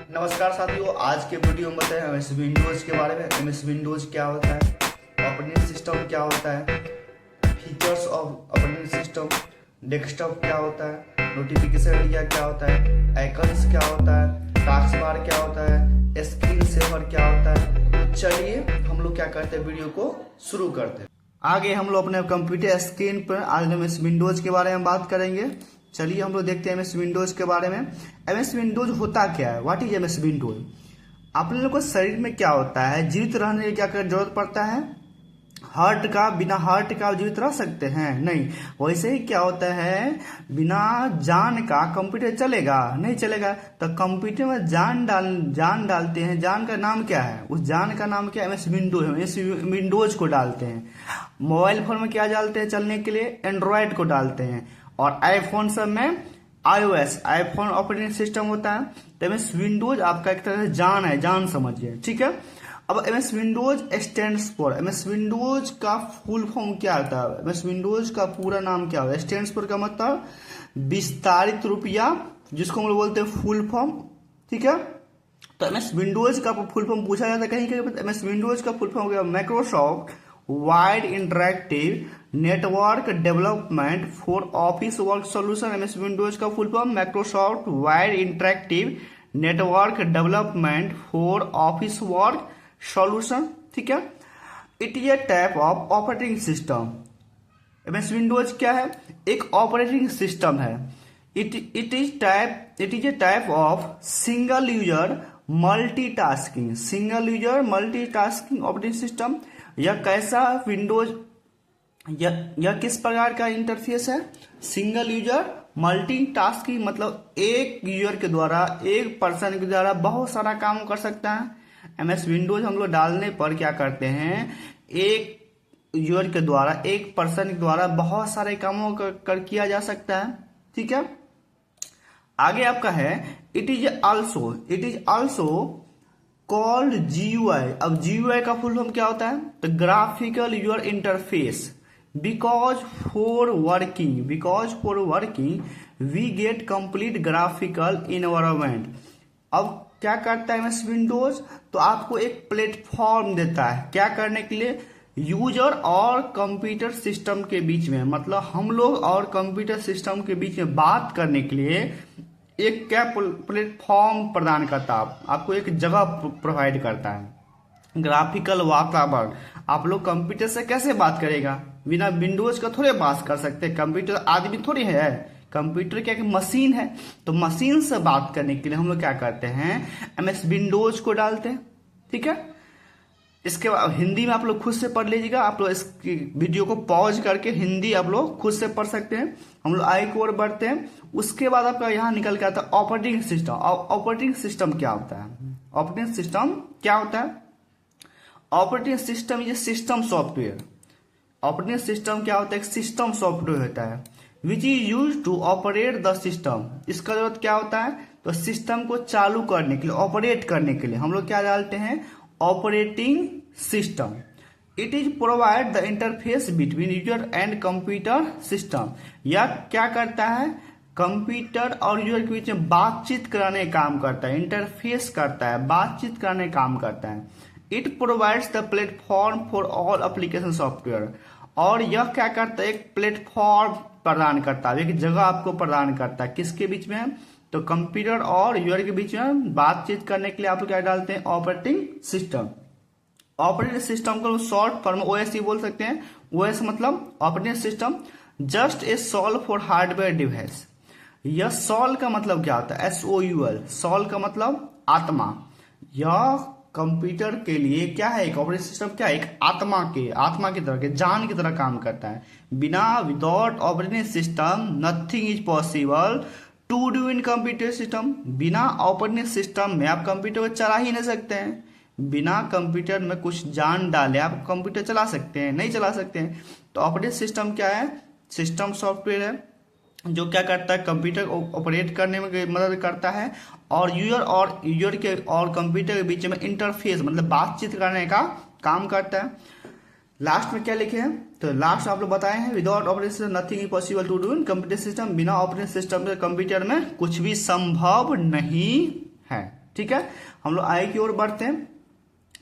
नमस्कार साथियों, आज के वीडियो में बताएं एमएस विंडोज के बारे में। एमएस विंडोज क्या होता है, ऑपरेटिंग सिस्टम क्या होता है, features of operating system, desktop क्या होता है, नोटिफिकेशन एरिया क्या होता है, आइकन्स क्या होता है, टास्क बार क्या होता है, स्क्रीन सेवर क्या होता है। चलिए हम लोग क्या करते हैं, वीडियो को शुरू करते हैं। आगे हम लोग अपने कंप्यूटर स्क्रीन पर आज एमएस विंडोज के बारे में बात करेंगे। चलिए हम लोग देखते हैं एमएस विंडोज के बारे में। एमएस विंडोज होता क्या है, व्हाट इज एमएस विंडोज। आप लोगों को शरीर में क्या होता है, जीवित रहने की क्या जरूरत पड़ता है, हार्ट का, बिना हार्ट का जीवित रह सकते हैं नहीं। वैसे ही क्या होता है, बिना जान का कंप्यूटर चलेगा नहीं चलेगा। तो कंप्यूटर में जान डालते हैं। जान का नाम क्या है, उस जान का नाम क्या है, एमएस विंडोज। एमएस विंडोज को डालते हैं। मोबाइल फोन में क्या डालते हैं चलने के लिए, एंड्रॉयड को डालते हैं। और आईफोन सब में iOS, आईफोन ऑपरेटिंग सिस्टम होता है। तो एमएस विंडोज आपका एक तरह से जान है, जान समझिए, ठीक है। अब MS Windows stands for, MS Windows का फुल फॉर्म क्या होता है, एमएस विंडोज का पूरा नाम क्या होता है। स्टैंड्स फॉर का मतलब विस्तारित रुपया, जिसको हम लोग बोलते हैं फुल फॉर्म, ठीक है। तो एमएस विंडोज का फुल फॉर्म पूछा जाता है कहीं कहीं। एमएस विंडोज का फुल फॉर्म हो गया Microsoft wide interactive network development for office work solution. MS Windows का full form Microsoft wide interactive network development for office work solution, ठीक है। It is a type of operating system. MS Windows क्या है, एक operating system है। It is a type of single user multitasking, single user multitasking operating system. यह कैसा Windows, यह किस प्रकार का इंटरफेस है, सिंगल यूजर मल्टीटास्किंग, मतलब एक यूजर के द्वारा, एक पर्सन के द्वारा बहुत सारा काम कर सकता है। एमएस विंडोज हम लोग डालने पर क्या करते हैं, एक यूजर के द्वारा, एक पर्सन के द्वारा बहुत सारे कामों कर किया जा सकता है, ठीक है। आगे आपका है it is also called GUI. अब जीयूआई का फुल फॉर्म क्या होता है, तो graphical user interface. Because for working we get complete graphical environment. अब क्या करता है एमएस विंडोज, तो आपको एक प्लेटफॉर्म देता है क्या करने के लिए, यूजर और कंप्यूटर सिस्टम के बीच में, मतलब हम लोग और कंप्यूटर सिस्टम के बीच में बात करने के लिए एक क्या प्लेटफॉर्म प्रदान करता है, आपको एक जगह प्रोवाइड करता है। ग्राफिकल वातावरण, आप लोग कंप्यूटर से कैसे बात करेगा, बिना विंडोज का थोड़े बात कर सकते। कंप्यूटर आदमी थोड़ी है, कंप्यूटर क्या मशीन है। तो मशीन से बात करने के लिए हम लोग क्या करते हैं, एमएस विंडोज को डालते हैं, ठीक है। इसके बाद हिंदी में आप लोग खुद से पढ़ लीजिएगा। आप लोग इस वीडियो को पॉज करके हिंदी आप लोग खुद से पढ़ सकते हैं। हम लोग आई की ओर बढ़ते हैं। उसके बाद आपका यहाँ निकल के आता है ऑपरेटिंग सिस्टम। ऑपरेटिंग सिस्टम क्या होता है, ऑपरेटिंग सिस्टम क्या होता है, ऑपरेटिंग सिस्टम ये सिस्टम सॉफ्टवेयर। ऑपरेटिंग सिस्टम क्या होता है, एक सिस्टम सॉफ्टवेयर होता है which is use to operate the system. इसका जरूरत क्या होता है, तो सिस्टम को चालू करने के लिए, ऑपरेट करने के लिए हम लोग क्या डालते हैं, operating system. It is provide the interface between user and computer system. यह क्या करता है, कंप्यूटर और यूजर के बीच में बातचीत कराने का काम करता है, इंटरफेस करता है, बातचीत कराने का काम करता है। It provides the platform for all application software. और यह क्या करता है, एक प्लेटफॉर्म प्रदान करता है, एक जगह आपको प्रदान करता है, किसके बीच में, तो कंप्यूटर और यूजर के बीच में बातचीत करने के लिए आप लोग क्या डालते हैं, ऑपरेटिंग सिस्टम। ऑपरेटिंग सिस्टम को शॉर्ट फॉर्म ओएस ही बोल सकते हैं। ओएस मतलब operating system, just A solve for hardware device. यह सॉल का मतलब क्या होता है, SOUL, सॉल का मतलब आत्मा। यह कंप्यूटर के लिए क्या है, एक ऑपरेटिंग सिस्टम क्या है, एक आत्मा की तरह के, जान की तरह काम करता है। Without operating system nothing is possible to do in computer system. बिना ऑपरेटिंग सिस्टम में आप कंप्यूटर को चला ही नहीं सकते हैं। बिना कंप्यूटर में कुछ जान डाले आप कंप्यूटर चला सकते हैं, नहीं चला सकते हैं। तो ऑपरेटिंग सिस्टम क्या है, सिस्टम सॉफ्टवेयर है जो क्या करता है, कंप्यूटर ऑपरेट करने में मदद करता है और यूजर के और कंप्यूटर के बीच में इंटरफेस मतलब बातचीत करने का काम करता है। लास्ट में क्या लिखे हैं, तो लास्ट आप लोग बताए हैं without operating system nothing is possible to do in computer system. बिना ऑपरेटिंग सिस्टम के कंप्यूटर में कुछ भी संभव नहीं है। ठीक है, हम लोग आगे की ओर बढ़ते हैं।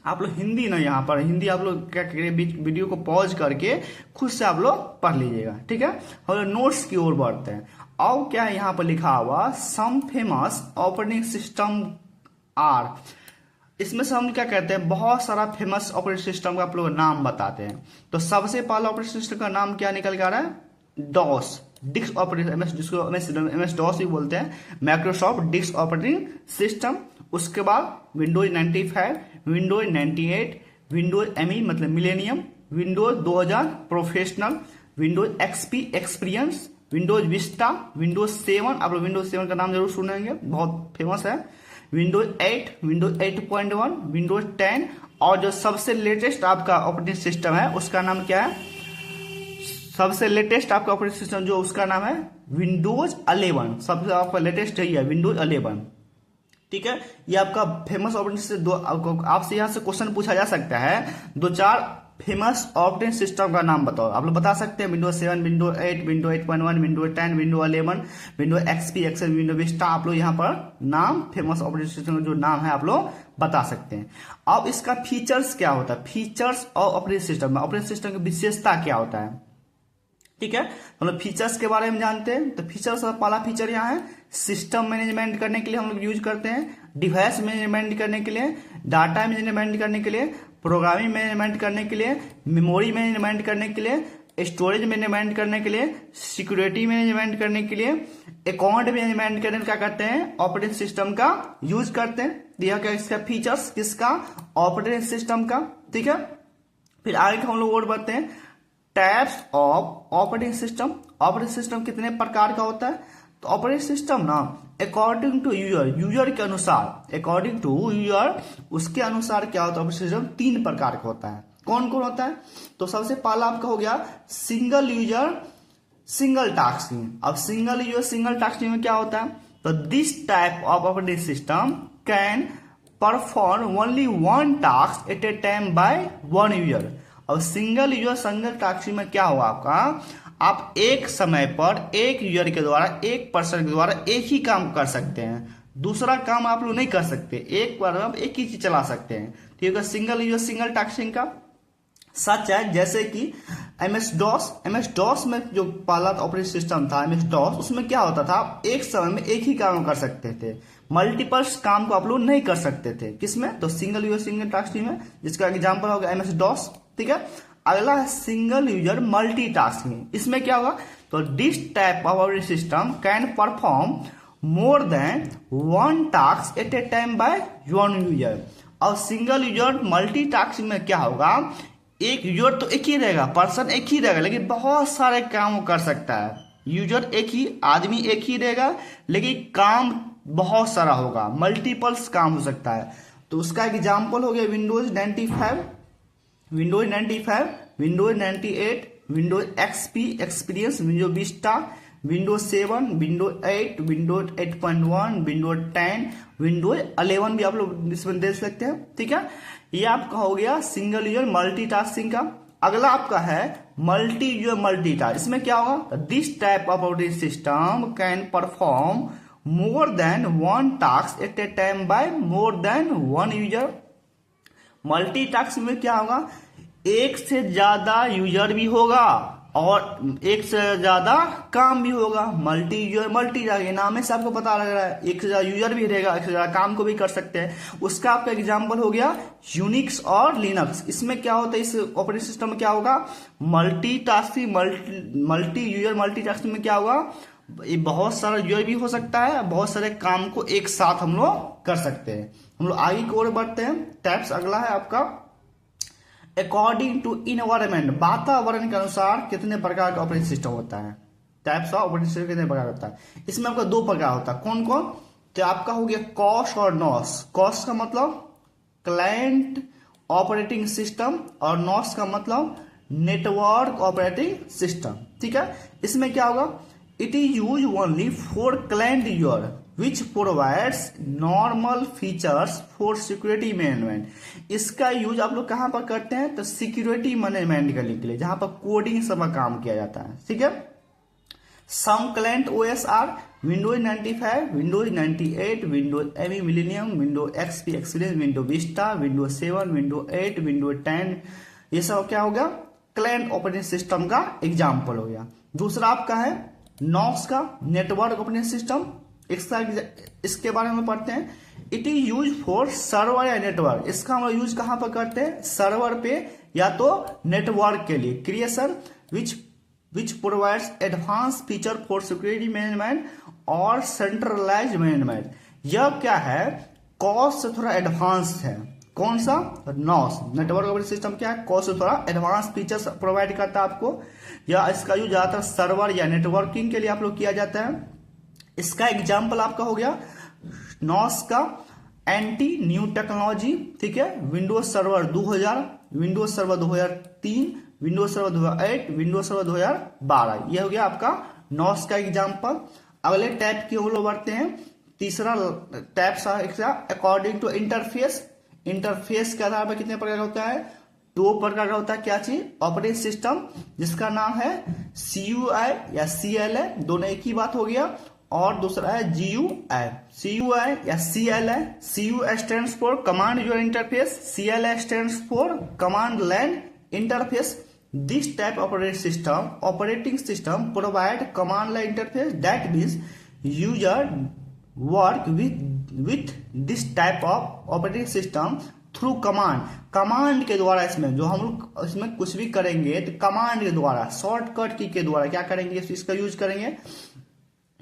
आप लोग हिंदी ना, यहाँ पर हिंदी आप लोग क्या करिए, वीडियो को पॉज करके खुद से आप लोग पढ़ लीजिएगा, ठीक है। हम लोग नोट्स की ओर बढ़ते हैं। और क्या है यहाँ पर लिखा हुआ, some famous operating system are. इसमें से हम क्या कहते हैं, बहुत सारा फेमस ऑपरेटिंग सिस्टम का आप लोग नाम बताते हैं। तो सबसे पहला ऑपरेटिंग सिस्टम का नाम क्या निकल के आ रहा है, डॉस, डिस्क ऑपरेटिंग, जिसको एमएस डॉस भी बोलते हैं, माइक्रोसॉफ्ट डिस्क ऑपरेटिंग सिस्टम। उसके बाद विंडोज 95, विंडोज 98, विंडोज एमई मतलब millennium, Windows 2000 professional, Windows XP experience, Windows Vista, Windows 7, आप लोग विंडोज 7 का नाम जरूर सुनेंगे, बहुत फेमस है, विंडोज 8, विंडोज 8.1, विंडोज 10, और जो सबसे लेटेस्ट आपका ऑपरेटिंग सिस्टम है उसका नाम क्या है, सबसे लेटेस्ट आपका ऑपरेटिंग सिस्टम जो उसका नाम है विंडोज 11, सबसे आपका लेटेस्ट यही है विंडोज 11, ठीक है। ये आपका फेमस ऑपरेटिंग सिस्टम। आपसे यहाँ से क्वेश्चन पूछा जा सकता है, 2-4 फेमस ऑपरेटिंग सिस्टम का नाम बताओ, आप लोग बता सकते हैं, Windows 7, Windows 8, Windows 8.1, Windows 10, Windows 11, Windows XP Excel, Windows Vista, आप लोग यहाँ पर नाम फेमस ऑपरेटिंग सिस्टम का जो नाम है आप लोग बता सकते हैं। अब इसका फीचर्स क्या होता है, फीचर्स और ऑपरेटिंग सिस्टम में ऑपरेटिंग सिस्टम की विशेषता क्या होता है, ठीक है। हम लोग फीचर्स के बारे में जानते हैं। तो फीचर्स का पहला फीचर यहाँ है, सिस्टम मैनेजमेंट करने के लिए हम लोग यूज करते हैं, डिवाइस मैनेजमेंट करने के लिए, डाटा मैनेजमेंट करने के लिए, प्रोग्रामिंग मैनेजमेंट करने के लिए, मेमोरी मैनेजमेंट करने के लिए, स्टोरेज मैनेजमेंट करने के लिए, सिक्योरिटी मैनेजमेंट करने के लिए, अकाउंट मैनेजमेंट करने क्या करते हैं, ऑपरेटिंग सिस्टम का यूज करते हैं। यह क्या इसका फीचर्स किसका, ऑपरेटिंग सिस्टम का, ठीक है। फिर आगे हम लोग और बढ़ते हैं, types of operating system. Operating system कितने प्रकार का होता है, तो ऑपरेटिंग सिस्टम ना अकॉर्डिंग टू यूजर के अनुसार, अकॉर्डिंग टू यूजर उसके अनुसार क्या होता है, ऑपरेटिंग सिस्टम 3 प्रकार का होता है। कौन कौन होता है, तो सबसे पहला आपका हो गया सिंगल यूजर सिंगल टास्किंग। अब सिंगल यूजर सिंगल टास्किंग में क्या होता है, तो this type of operating system can perform only one task at a time by one user. अब सिंगल यूजर सिंगल टास्किंग में क्या होगा आपका, आप एक समय पर एक यूजर के द्वारा, एक पर्सन के द्वारा एक ही काम कर सकते हैं, दूसरा काम आप लोग नहीं कर सकते, एक बार आप एक ही चीज चला सकते हैं, ठीक है। सिंगल यूजर सिंगल टास्किंग का सच है, जैसे कि एमएस डॉस में जो पहला ऑपरेटिंग सिस्टम था एमएस डॉस, उसमें क्या होता था, आप एक समय में एक ही काम कर सकते थे, मल्टीपल्स काम को आप लोग नहीं कर सकते थे, किसमें, तो सिंगल यूजर सिंगल टास्किंग में, जिसका एग्जांपल होगा एमएस डॉस, ठीक है। अगला है सिंगल यूजर मल्टीटास्किंग। इसमें क्या होगा, तो this type of operating system can perform more than one task at a time by one user. और सिंगल यूजर मल्टीटास्किंग में क्या होगा, एक यूजर तो एक ही रहेगा, पर्सन एक ही रहेगा, लेकिन बहुत सारे काम कर सकता है। यूजर एक ही आदमी एक ही रहेगा, लेकिन काम बहुत सारा होगा, मल्टीपल्स काम हो सकता है। तो उसका एग्जाम्पल हो गया Windows 95, Windows 95, Windows 98, Windows XP experience, Windows Vista, Windows 7, Windows 8, Windows 8.1, Windows 10, Windows 11 भी आप लोग इसमें देख सकते हैं, ठीक है। ये आपका हो गया सिंगल यूजर मल्टीटास्किंग का। अगला आपका है मल्टी यूजर मल्टीटास्क। इसमें क्या होगा, this type of operating system can perform more than one task at a time by more than one user. Multitask में क्या होगा, एक से ज्यादा यूजर भी होगा और एक से ज्यादा काम भी होगा। मल्टी यूजर मल्टीटास्क, नाम से आपको पता लग रहा है, एक से ज्यादा यूजर भी रहेगा, एक से ज्यादा काम को भी कर सकते हैं। उसका आपका एग्जांपल हो गया यूनिक्स और लिनक्स। इसमें क्या होता है, इस ऑपरेटिंग सिस्टम में क्या होगा, मल्टीटास्किंग, मल्टी यूजर मल्टीटास्किंग में क्या होगा, ये बहुत सारा यूजर भी हो सकता है, बहुत सारे काम को एक साथ हम लोग कर सकते हैं। हम लोग आगे की ओर बढ़ते हैं। टाइप्स अगला है आपका अकॉर्डिंग टू इन्वायरमेंट, वातावरण के अनुसार कितने प्रकार का ऑपरेटिंग सिस्टम होता है। टाइप्स ऑफ ऑपरेटिंग सिस्टम कितने प्रकार होता है, इसमें आपका 2 प्रकार होता है। कौन कौन, तो आपका हो गया कॉस और नॉस। कॉस का मतलब क्लाइंट ऑपरेटिंग सिस्टम और नॉस का मतलब नेटवर्क ऑपरेटिंग सिस्टम, ठीक है। इसमें क्या होगा, it is use only for client user which provides normal features for security management। इसका यूज आप लोग कहां पर करते हैं, तो सिक्योरिटी मैनेजमेंट करने के लिए, जहां पर कोडिंग सब काम किया जाता है, ठीक है। Some client OS are Windows 95, Windows 98, Windows ME Millennium, Windows XP experience, Windows Vista, Windows 7, Windows 8, Windows 10, ये सब क्या हो गया, क्लाइंट ऑपरेटिंग सिस्टम का एग्जाम्पल हो गया। दूसरा आपका है नॉक्स का नेटवर्क ऑपरेटिंग सिस्टम, इसके बारे में पढ़ते हैं। It is use for server या नेटवर्क, इसका हम यूज कहां पर करते हैं, सर्वर पे या तो नेटवर्क के लिए। Creation which provides advance feature for security management और सेंट्रलाइज्ड मैनेजमेंट। यह क्या है, कॉस्ट से थोड़ा एडवांस है। कौन सा, नॉस नेटवर्क ऑपरेटिंग सिस्टम क्या है, कॉस्ट से थोड़ा एडवांस फीचर्स प्रोवाइड करता है आपको, या इसका यूज ज्यादातर सर्वर या नेटवर्किंग के लिए आप लोग किया जाता है। इसका एग्जाम्पल आपका हो गया नॉस का एंटी न्यू टेक्नोलॉजी, ठीक है, Windows server 2000, Windows server 2003, Windows server 2008, Windows server 2012, यह हो गया आपका नॉस का एग्जाम्पल। अगले टैब की हम लोग बढ़ते हैं। तीसरा tab according to interface, interface के आधार पर कितने प्रकार का होता है, 2 प्रकार का होता है। क्या चीज, ऑपरेटिंग सिस्टम जिसका नाम है CUI या CLI, दोनों एक ही बात हो गया, और दूसरा है GUI, CUI या CLI। CUI stands for command user interface, CLI stands for command line interface. This type operating system provide command line interface, that means user work with this type of operating system through command के द्वारा। इसमें जो हम लोग इसमें कुछ भी करेंगे तो कमांड के द्वारा, शॉर्टकट की के द्वारा क्या करेंगे, इसका यूज करेंगे।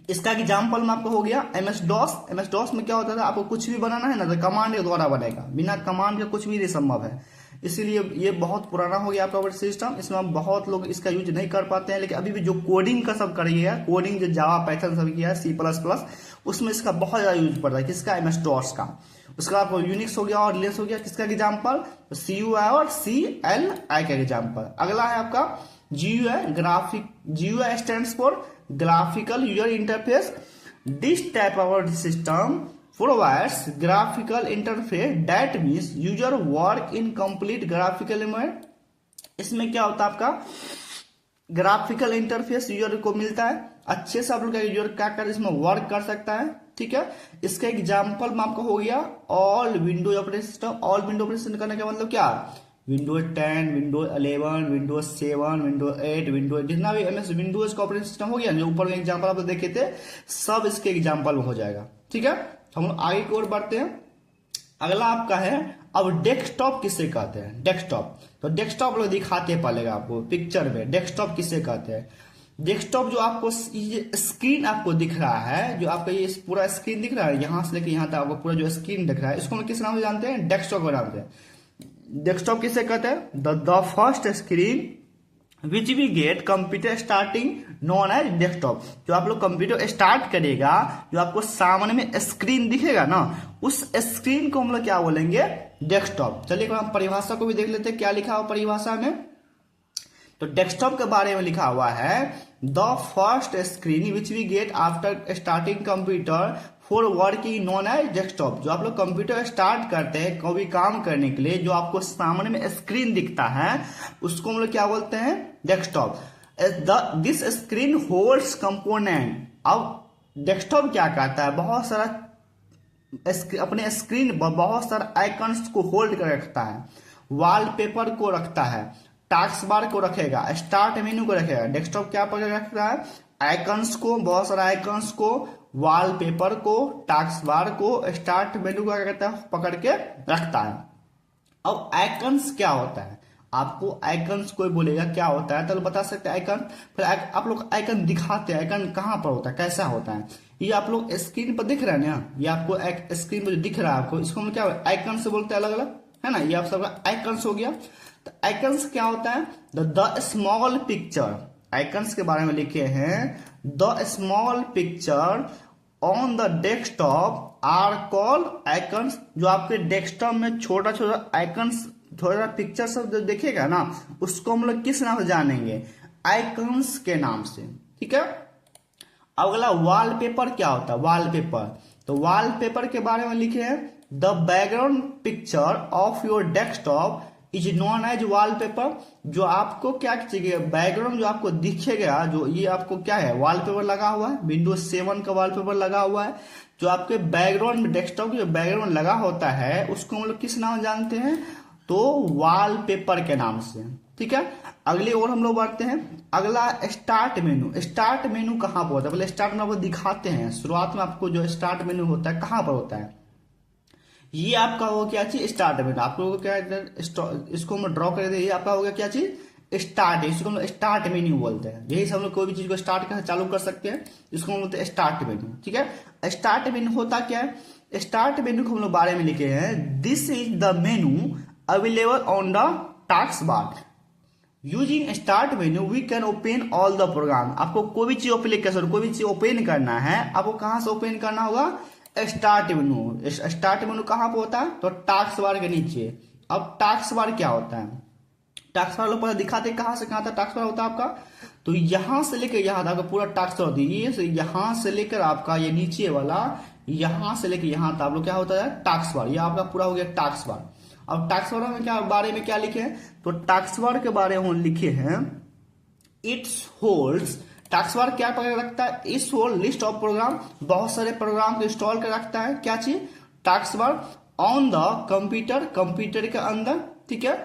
इसका एग्जाम्पल में आपको हो गया MS DOS। MS DOS में क्या होता था, आपको कुछ भी बनाना है ना तो कमांड के द्वारा बनेगा, बिना कमांड के कुछ भी नहीं संभव है। इसीलिए ये बहुत पुराना हो गया आपका ऑपरेटिंग सिस्टम, इसमें बहुत लोग इसका यूज नहीं कर पाते हैं। लेकिन अभी भी जो कोडिंग का सब करिएगा, कोडिंग जो जावा पाइथन सब किया है, C++, उसमें इसका बहुत ज्यादा यूज पड़ता है। किसका, MS DOS का। उसका आपको यूनिक्स हो गया और लिनक्स हो गया, किसका एग्जाम्पल, CUI और CLI का एग्जाम्पल। अगला है आपका GUI, GUI stands for graphical user interface. This type of system provides graphical interface, that means user work in complete graphical environment. इसमें क्या होता है आपका, ग्राफिकल इंटरफेस यूजर को मिलता है, अच्छे से आप लोग का यूजर क्या कर इसमें वर्क कर सकता है, ठीक है। इसका एग्जाम्पल में आपका हो गया all Windows operating system. All window operating system करने का मतलब क्या, Windows 10, Windows 11, Windows 7, Windows 8, Windows जितना भी MS विंडोज का ऑपरेटिंग सिस्टम हो गया, जो ऊपर में एग्जांपल आप देखे थे, सब इसके एग्जांपल में हो जाएगा, ठीक है। तो हम लोग आगे की ओर बढ़ते हैं। अगला आपका है अब डेस्कटॉप किसे कहते हैं, डेस्कटॉप। तो डेस्कटॉप लोग दिखाते पड़ेगा आपको पिक्चर में, डेस्कटॉप किसे कहते हैं। डेस्कटॉप जो आपको ये स्क्रीन आपको दिख रहा है, जो आपका ये पूरा स्क्रीन दिख रहा है, यहां से लेकर यहां तक आपको पूरा जो स्क्रीन दिख रहा है, इसको हम किस नाम से जानते हैं, डेस्कटॉप को जानते हैं। डेस्कटॉप किसे कहते हैं, the first screen which we get computer starting known as desktop. जो आप लोग कंप्यूटर स्टार्ट करेगा, जो आपको सामने में स्क्रीन दिखेगा ना, उस स्क्रीन को हम लोग क्या बोलेंगे, डेस्कटॉप। चलिए हम परिभाषा को भी देख लेते हैं, क्या लिखा हुआ परिभाषा में। तो डेस्कटॉप के बारे में लिखा हुआ है the first screen which we get after starting computer for working known as desktop. जो आप लोग कंप्यूटर स्टार्ट करते हैं कोई भी काम करने के लिए, जो आपको सामने में स्क्रीन दिखता है, उसको हम लोग क्या बोलते हैं, desktop. This screen holds component. अब डेस्कटॉप क्या करता है, बहुत सारा अपने स्क्रीन पर बहुत सारा आइकन्स को होल्ड कर रखता है, वॉलपेपर को रखता है, टास्क बार को रखेगा, स्टार्ट मेन्यू को रखेगा। डेस्कटॉप क्या पकड़ रखता है, आइकन्स को, बहुत सारा आइकन्स को, वॉलपेपर को, टास्क बार को, स्टार्ट मेन्यू को क्या करता है, पकड़ के रखता है। अब आइकन्स क्या होता है, आपको आइकन्स कोई बोलेगा क्या होता है तो बता सकते हैं आइकन। फिर आप लोग आइकन दिखाते हैं, आइकन कहाँ पर होता है, कैसा होता है, ये आप लोग स्क्रीन पर दिख रहा है ना, ये आपको एक स्क्रीन पर दिख रहा है आपको, इसको हम क्या आइकन से बोलते हैं अलग अलग, है ना। ये आप सबका आइकन्स हो गया। तो आइकन्स क्या होता है, द स्मॉल पिक्चर। आइकन्स के बारे में लिखे हैं the small picture on the desktop are called icons. जो आपके डेस्कटॉप में छोटा छोटा आइकन्स, थोड़ा पिक्चर सब जो देखेगा ना, उसको हम लोग किस नाम से जानेंगे, आइकन्स के नाम से, ठीक है। अगला वॉलपेपर क्या होता है, वॉलपेपर। तो वॉलपेपर के बारे में लिखे हैं the background picture of your desktop is known as wallpaper. जो आपको क्या चाहिए, बैकग्राउंड जो आपको दिखेगा, जो ये आपको क्या है, वॉलपेपर लगा हुआ है, विंडोज 7 का वॉलपेपर लगा हुआ है। जो आपके बैकग्राउंड में डेस्कटॉप की जो बैकग्राउंड लगा होता है उसको हम लोग किस नाम जानते हैं, तो वॉलपेपर के नाम से। ठीक है, अगली ओर हम लोग बढ़ते हैं। अगला स्टार्ट मेनू। स्टार्ट मेनू कहाँ पर होता है, पहले स्टार्ट में आपको दिखाते हैं। शुरुआत में आपको जो स्टार्ट मेनू होता है कहाँ पर होता है, ये आपका होगा क्या चीज, स्टार्ट मेनू। आप लोगों को क्या, इसको हम ड्रॉ कर दे, ये आपका होगा क्या चीज, स्टार्ट। इसको हम स्टार्ट मेन्यू बोलते हैं। यही से हम लोग कोई भी चीज को स्टार्ट कर चालू कर सकते हैं, इसको हम बोलते हैं स्टार्ट मेन्यू। ठीक है, स्टार्ट मेन्यू होता क्या है, स्टार्ट मेन्यू को हम लोग बारे में लिखे हैं, this is the menu available on the task bar. Using start menu we can open all the program. आपको कोई भी चीज एप्लीकेशन, कोई भी चीज ओपन करना है, आपको कहां से ओपन करना होगा, स्टार्ट मेनू। स्टार्ट मेनू कहां पर होता है, तो टास्क बार के नीचे। अब टास्क बार क्या होता है, टास्क बार लोग पहले दिखाते कहां से कहां तक टास्क बार होता है आपका, तो यहां से लेकर यहां तक पूरा टास्क बार होती है। ये यहां से लेकर आपका ये नीचे वाला, यहां से लेकर यहां तक आप लोग क्या होता है, टास्क बार। ये आपका पूरा हो गया टास्क बार। अब टास्क बार में क्या बारे में क्या लिखे हैं, तो टास्क बार के बारे में लिखे हैं, इट्स होल्ड्स। टास्क बार क्या पकड़ रखता है, इस होल्ड लिस्ट ऑफ प्रोग्राम, बहुत सारे प्रोग्राम को इंस्टॉल कर रखता है। क्या चीज, task bar on the computer, computer के अंदर। ठीक है,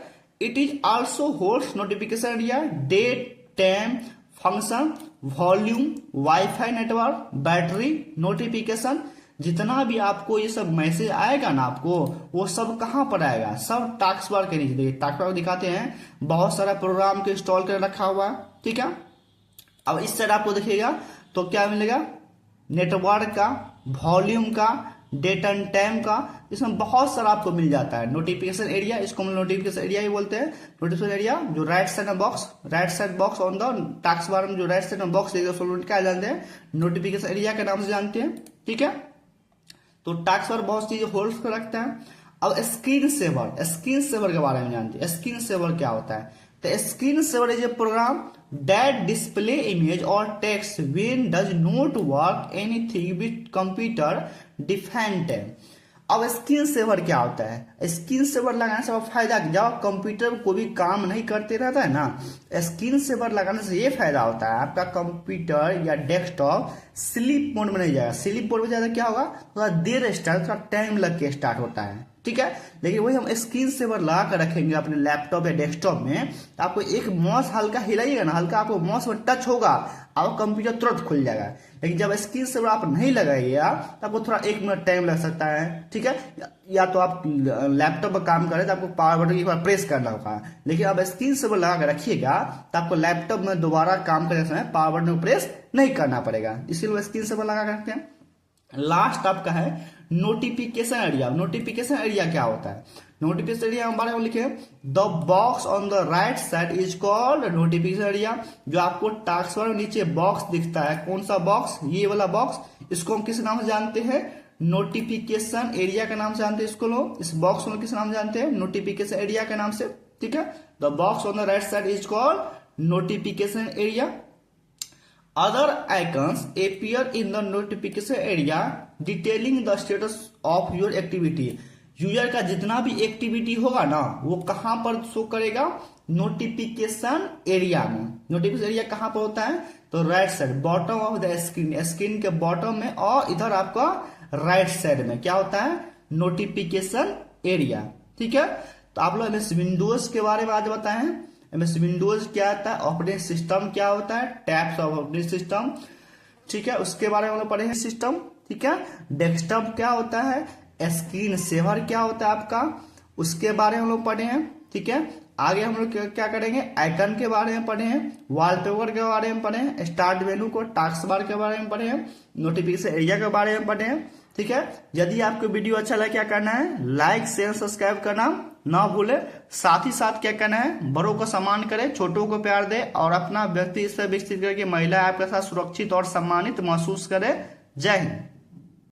it is also holds notification area, date, time, function, volume, WiFi network, battery, notification. जितना भी आपको ये सब मैसेज आएगा ना आपको, वो सब कहां पर आएगा, सब टास्क बार के नीचे। देखिए टास्क बार दिखाते हैं, बहुत सारा प्रोग्राम को इंस्टॉल कर रखा हुआ है। ठीक है, अब इस साइड आपको देखिएगा तो क्या मिलेगा, नेटवर्क का, वॉल्यूम का, डेट एंड टाइम का, इसमें बहुत सारा आपको मिल जाता है। नोटिफिकेशन एरिया, इसको हम नोटिफिकेशन एरिया ही बोलते हैं। नोटिफिकेशन एरिया जो right side box, right side box on the task बार में जो राइट साइड में बॉक्स क्या जानते हैं, नोटिफिकेशन एरिया के नाम से जानते हैं। ठीक है, तो टास्क बार बहुत चीजें होल्ड कर रखता है। अब स्क्रीन सेवर, स्क्रीन सेवर के बारे में जानते हैं। स्क्रीन सेवर क्या होता है, तो screen saver is a program that display image और text when does not work anything with computer defined. अब स्क्रीन सेवर क्या होता है, स्क्रीन सेवर लगाने से फायदा, जब कंप्यूटर कोई भी काम नहीं करते रहता है ना, स्क्रीन सेवर लगाने से ये फायदा होता है, आपका कंप्यूटर या डेस्कटॉप स्लीप मोड में नहीं जाएगा। स्लीप मोड में ज्यादा क्या होगा, थोड़ा देर स्टार्ट, थोड़ा टाइम लग के स्टार्ट होता है। ठीक है, लेकिन वही हम स्क्रीन सेवर लगा कर रखेंगे अपने लैपटॉप या डेस्कटॉप में, तो आपको एक माउस हल्का हिलाइएगा ना, हल्का आपको माउस में टच होगा, आपका कंप्यूटर तुरंत खुल जाएगा। लेकिन जब स्क्रीन सेवर आप नहीं लगाइएगा तो आपको थोड़ा 1 मिनट टाइम लग सकता है। ठीक है, या तो आप लैपटॉप पर काम करें तो आपको पावर बटन एक बार प्रेस करना होगा, लेकिन आप स्क्रीन सेवर लगा कर रखिएगा तो आपको लैपटॉप में दोबारा काम करने समय पावर बटन को प्रेस नहीं करना पड़ेगा, इसीलिए स्क्रीन सेवर लगा कर रखते हैं। लास्ट आपका है नोटिफिकेशन एरिया। नोटिफिकेशन एरिया क्या होता है, नोटिफिकेशन एरिया हम बारे में लिखे, the box on the right side is called notification area. जो आपको टास्क बार नीचे बॉक्स दिखता है, कौन सा बॉक्स, ये वाला बॉक्स, इसको हम किस नाम से जानते हैं, नोटिफिकेशन एरिया के नाम से जानते हैं। इसको लोग, इस बॉक्स को किस नाम से जानते हैं, नोटिफिकेशन एरिया के नाम से। ठीक है, the box on the right side is called notification area. Other icons appear in the notification area detailing the status of your activity. User का जितना भी एक्टिविटी होगा ना, वो कहां पर शो करेगा, नोटिफिकेशन एरिया में। नोटिफिकेशन एरिया कहां पर होता है, तो right side, bottom of the screen, screen के बॉटम में, और इधर आपका राइट साइड में क्या होता है, नोटिफिकेशन एरिया। ठीक है, तो आप लोग विंडोज के बारे में आज बताए हैं। एमएस विंडोज क्या आता है, ऑपरेटिंग सिस्टम क्या होता है, टाइप्स ऑफ ऑपरेटिंग सिस्टम। ठीक है, उसके बारे में हम लोग पढ़े हैं सिस्टम। ठीक है, डेस्कटॉप क्या होता है, स्क्रीन सेवर क्या होता है आपका, उसके बारे में हम लोग पढ़े हैं। ठीक है, आगे हम लोग क्या करेंगे, आइकन के बारे में पढ़े हैं, वॉलपेपर के बारे में पढ़े हैं, स्टार्ट मेनू को, टास्क बार के बारे में पढ़े हैं, नोटिफिकेशन एरिया के बारे में पढ़े हैं। ठीक है, यदि आपको वीडियो अच्छा लगे क्या करना है, लाइक शेयर सब्सक्राइब करना ना भूले। साथ ही साथ क्या करना है, बड़ों को सम्मान करे, छोटों को प्यार दे, और अपना व्यक्ति इससे विकसित करके महिला आपके साथ सुरक्षित और सम्मानित महसूस करे। जय हिंद।